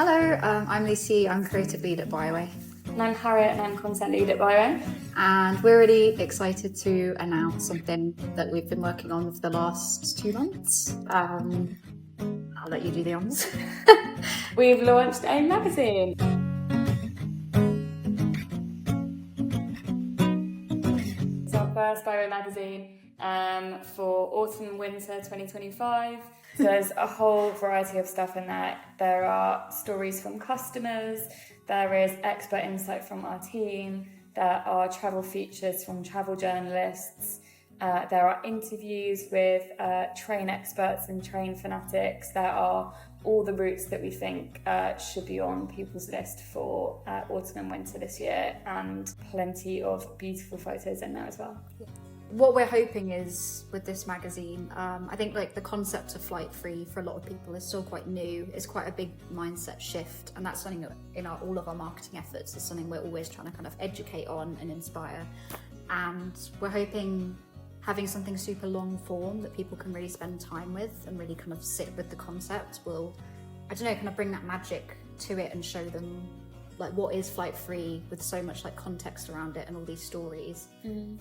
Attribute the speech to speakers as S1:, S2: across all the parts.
S1: Hello, I'm Lucy, I'm creative lead at Byway.
S2: And I'm Harriet and I'm content lead at Byway.
S1: And we're really excited to announce something that we've been working on for the last 2 months. I'll let you do the honors.
S2: We've launched a magazine. It's our first Byway magazine for autumn and winter 2025. So there's a whole variety of stuff in there. There are stories from customers, there is expert insight from our team, there are travel features from travel journalists, there are interviews with train experts and train fanatics, there are all the routes that we think should be on people's list for autumn and winter this year, and plenty of beautiful photos in there as well.
S1: What we're hoping is, with this magazine, I think like the concept of flight free for a lot of people is still quite new. It's quite a big mindset shift, and that's something that in all of our marketing efforts is something we're always trying to kind of educate on and inspire. And we're hoping having something super long form that people can really spend time with and really kind of sit with the concept will, I don't know, kind of bring that magic to it and show them like what is flight free with so much like context around it and all these stories, and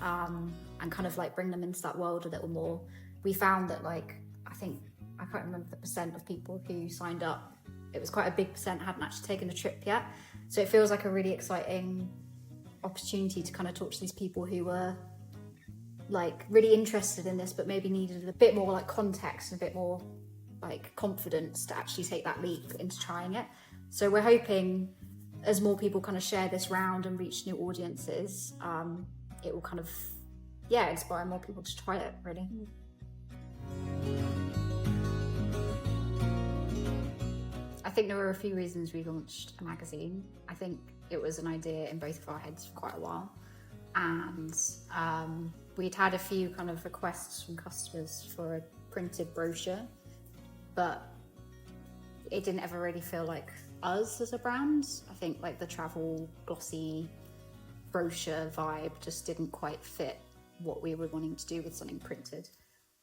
S1: kind of like bring them into that world a little more. We found that I can't remember the percent of people who signed up, it was quite a big percent hadn't actually taken a trip yet, so it feels like a really exciting opportunity to kind of talk to these people who were like really interested in this but maybe needed a bit more like context and a bit more like confidence to actually take that leap into trying it. So we're hoping as more people kind of share this round and reach new audiences, it will kind of inspire more people to try it, really. I think there were a few reasons we launched a magazine. I think it was an idea in both of our heads for quite a while, and we'd had a few kind of requests from customers for a printed brochure, but it didn't ever really feel like us as a brand. I think like the travel glossy brochure vibe just didn't quite fit what we were wanting to do with something printed.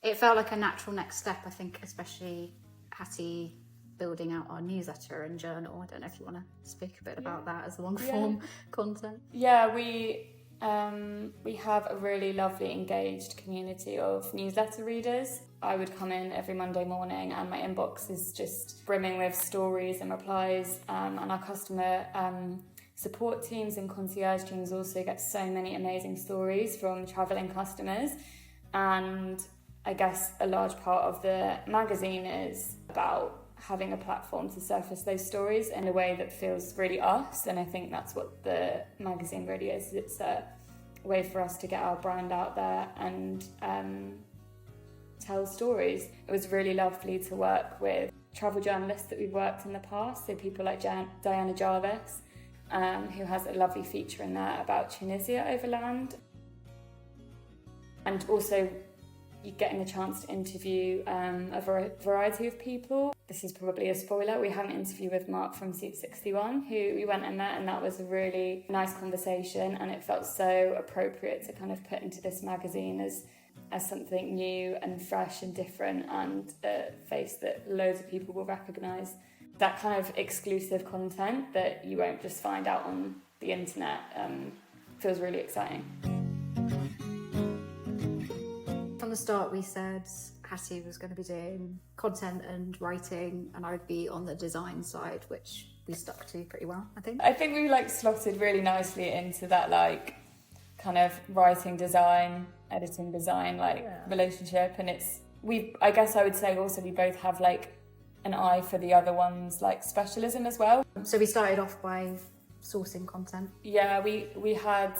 S1: It felt like a natural next step, I think, especially Hattie building out our newsletter and journal. I don't know if you want to speak a bit about that as long form content.
S2: Yeah, we have a really lovely engaged community of newsletter readers. I would come in every Monday morning and my inbox is just brimming with stories and replies, and our customer support teams and concierge teams also get so many amazing stories from travelling customers. And I guess a large part of the magazine is about having a platform to surface those stories in a way that feels really us, and I think that's what the magazine really is. It's a way for us to get our brand out there and tell stories. It was really lovely to work with travel journalists that we've worked in the past, so people like Diana Jarvis, who has a lovely feature in there about Tunisia overland, and also you're getting a chance to interview a variety of people. This is probably a spoiler. We had an interview with Mark from Suit 61, who we went and met, and that was a really nice conversation, and it felt so appropriate to kind of put into this magazine as something new and fresh and different, and a face that loads of people will recognise. That kind of exclusive content that you won't just find out on the internet feels really exciting.
S1: From the start we said Hattie was going to be doing content and writing and I would be on the design side, which we stuck to pretty well, I think.
S2: I think we slotted really nicely into that kind of writing design, editing design relationship, and I guess I would say also we both have an eye for the other one's specialism as well.
S1: So we started off by sourcing content.
S2: Yeah, we had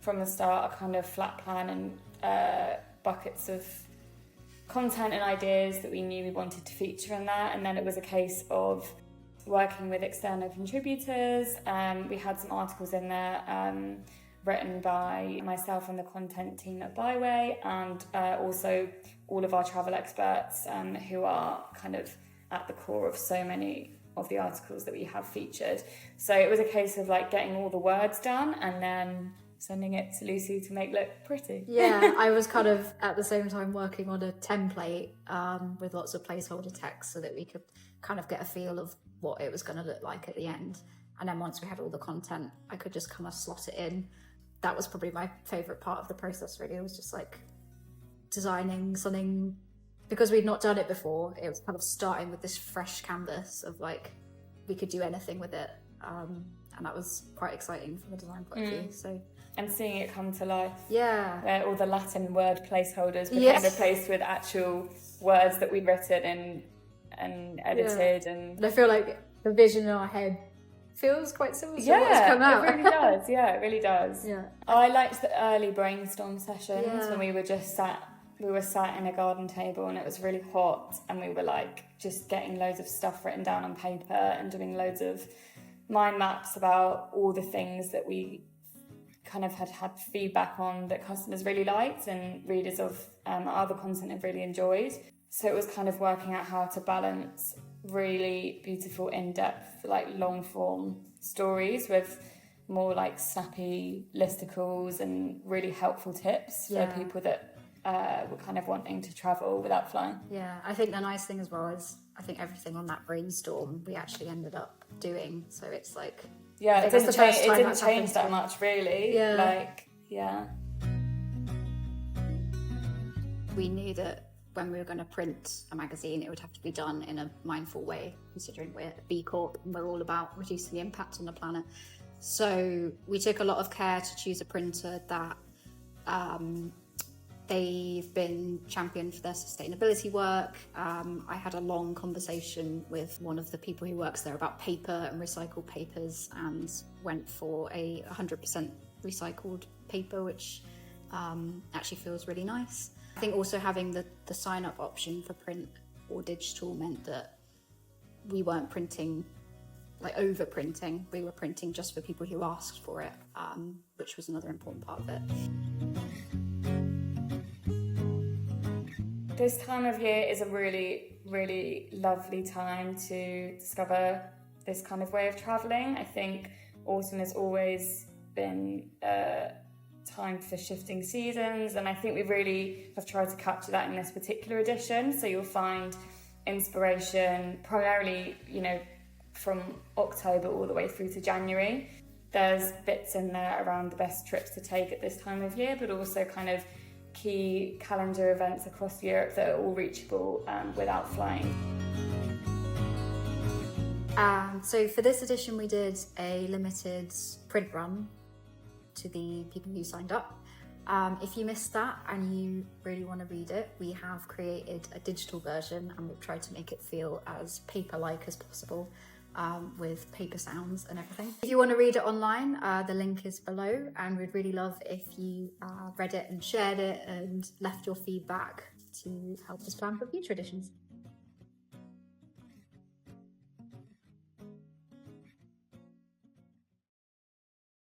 S2: from the start a kind of flat plan and buckets of content and ideas that we knew we wanted to feature in that, and then it was a case of working with external contributors. We had some articles in there written by myself and the content team at Byway, and also all of our travel experts who are kind of at the core of so many of the articles that we have featured. So it was a case of getting all the words down and then sending it to Lucy to make look pretty.
S1: Yeah, I was kind of at the same time working on a template with lots of placeholder text so that we could kind of get a feel of what it was going to look like at the end. And then once we had all the content, I could just kind of slot it in. That was probably my favourite part of the process, really. It was just like designing something, because we'd not done it before. It was kind of starting with this fresh canvas of like, we could do anything with it. And that was quite exciting from a design point of view. So,
S2: and seeing it come to life.
S1: Yeah.
S2: Where all the Latin word placeholders became replaced with actual words that we'd written and edited. And
S1: I feel like the vision in our head feels quite similar to what's come out.
S2: It really does. Yeah, it really does.
S1: Yeah.
S2: I liked the early brainstorm sessions when we were just sat in a garden table and it was really hot, and we were like just getting loads of stuff written down on paper and doing loads of mind maps about all the things that we kind of had feedback on that customers really liked and readers of other content have really enjoyed. So it was kind of working out how to balance really beautiful, in-depth, like long-form stories with more like snappy listicles and really helpful tips for people that were kind of wanting to travel without flying.
S1: Yeah, I think the nice thing as well is I think everything on that brainstorm we actually ended up doing. So it's like...
S2: Yeah, it didn't change that much, really. Yeah.
S1: We knew that when we were going to print a magazine, it would have to be done in a mindful way, considering we're a B Corp and we're all about reducing the impact on the planet. So we took a lot of care to choose a printer that they've been championed for their sustainability work. I had a long conversation with one of the people who works there about paper and recycled papers, and went for a 100% recycled paper, which actually feels really nice. I think also having the sign-up option for print or digital meant that we weren't printing, like over-printing. We were printing just for people who asked for it, which was another important part of it.
S2: This time of year is a really, really lovely time to discover this kind of way of travelling. I think autumn has always been time for shifting seasons, and I think we really have tried to capture that in this particular edition. So you'll find inspiration primarily, from October all the way through to January. There's bits in there around the best trips to take at this time of year, but also kind of key calendar events across Europe that are all reachable without flying.
S1: So for this edition we did a limited print run to the people who signed up. If you missed that and you really want to read it, we have created a digital version and we've tried to make it feel as paper-like as possible, with paper sounds and everything. If you want to read it online, the link is below, and we'd really love if you read it and shared it and left your feedback to help us plan for future editions.